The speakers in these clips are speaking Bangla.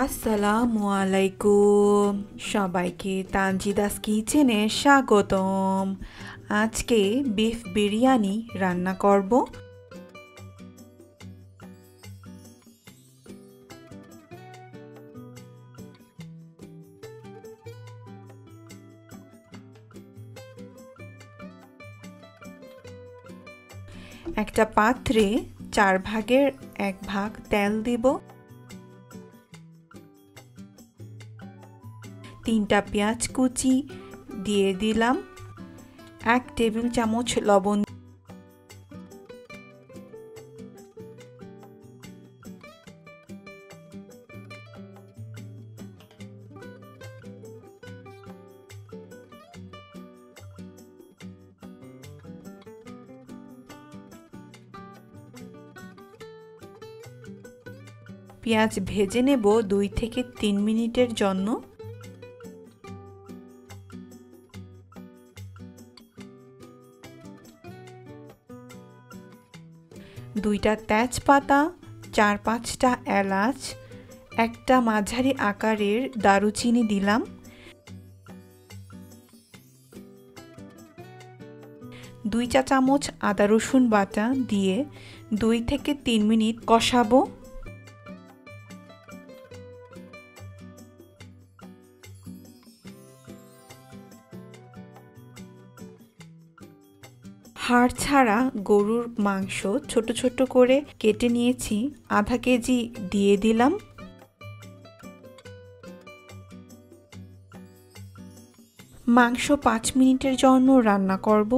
আসসালামু আলাইকুম সবাইকে তানজিদাস কিচেনে স্বাগতম। আজকে বিফ বিরিয়ানি রান্না করব। একটা পাত্রে 4 ভাগের 1 ভাগ তেল দিব। 3টা পেঁয়াজ কুচি দিয়ে দিলাম। 1 টেবিল চামচ লবণ, পেঁয়াজ ভেজে নেব 2 থেকে 3 মিনিটের জন্য। দুইটা তেজপাতা, 4-5টা এলাচ, একটা মাঝারি আকারের দারুচিনি দিলাম। দুই চা চামচ আদা রসুন বাটা দিয়ে 2 থেকে 3 মিনিট কষাবো। হাড় ছাড়া গরুর মাংস ছোট ছোট করে কেটে নিয়েছি, আধা কেজি দিয়ে দিলাম। মাংস 5 মিনিটের জন্য রান্না করব।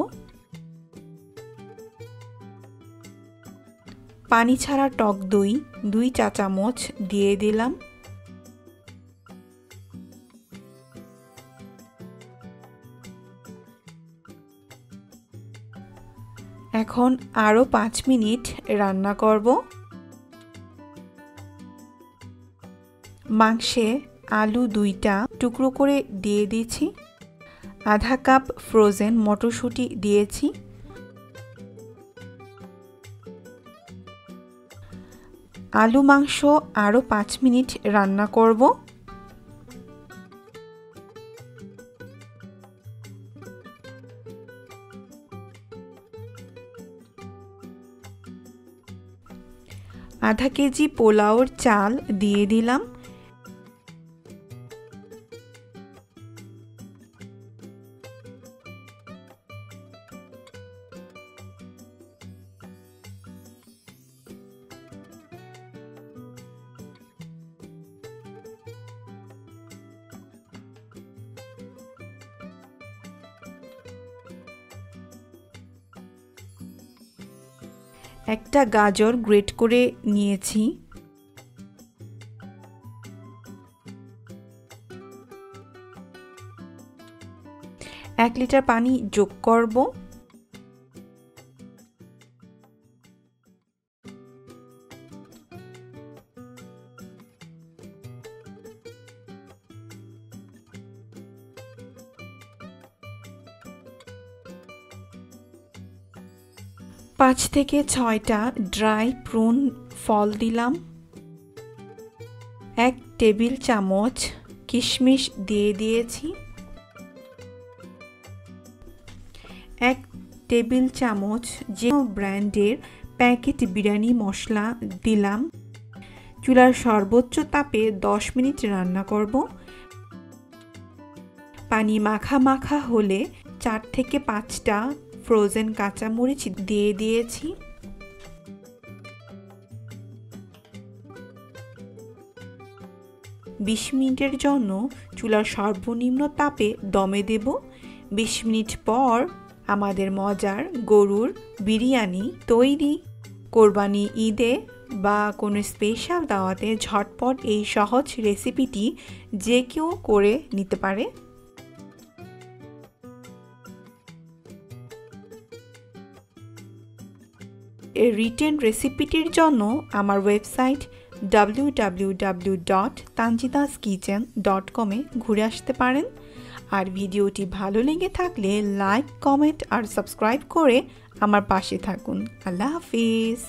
পানি ছাড়া টক দই 2 চা চামচ দিয়ে দিলাম। এখন আরো 5 মিনিট রান্না করব। মাংসে আলু 2টা টুকরো করে দিয়ে দিয়েছি। আধা কাপ ফ্রোজেন মটরশুঁটি দিয়েছি। আলু মাংস আরো 5 মিনিট রান্না করব। আধা কেজি পোলাওর চাল দিয়ে দিলাম। একটা গাজর গ্রেট করে নিয়েছি। এক লিটার পানি যোগ করব। পাঁচ থেকে 6টা ড্রাই প্রুন ফল দিলাম। 1 টেবিল চামচ কিশমিশ দিয়ে দিয়েছি। 1 টেবিল চামচ যে ব্র্যান্ডের প্যাকেট বিরিয়ানি মশলা দিলাম। চুলার সর্বোচ্চ তাপে 10 মিনিট রান্না করব। পানি মাখা মাখা হলে 4 থেকে 5টা ফ্রোজেন কাঁচামরিচ দিয়ে দিয়েছি। বিশ মিনিটের জন্য চুলার সর্বনিম্ন তাপে দমে দেব। 20 মিনিট পর আমাদের মজার গরুর বিরিয়ানি তৈরি। কোরবানি ঈদে বা কোনো স্পেশাল দাওয়াতে ঝটপট এই সহজ রেসিপিটি যে কেউ করে নিতে পারে। এই রিটেন রেসিপিটির জন্য আমার ওয়েবসাইট www.tanjidaskitchen.com-এ ঘুরে আসতে পারেন। আর ভিডিওটি ভালো লেগে থাকলে লাইক, কমেন্ট আর সাবস্ক্রাইব করে আমার পাশে থাকুন। আল্লাহ হাফিজ।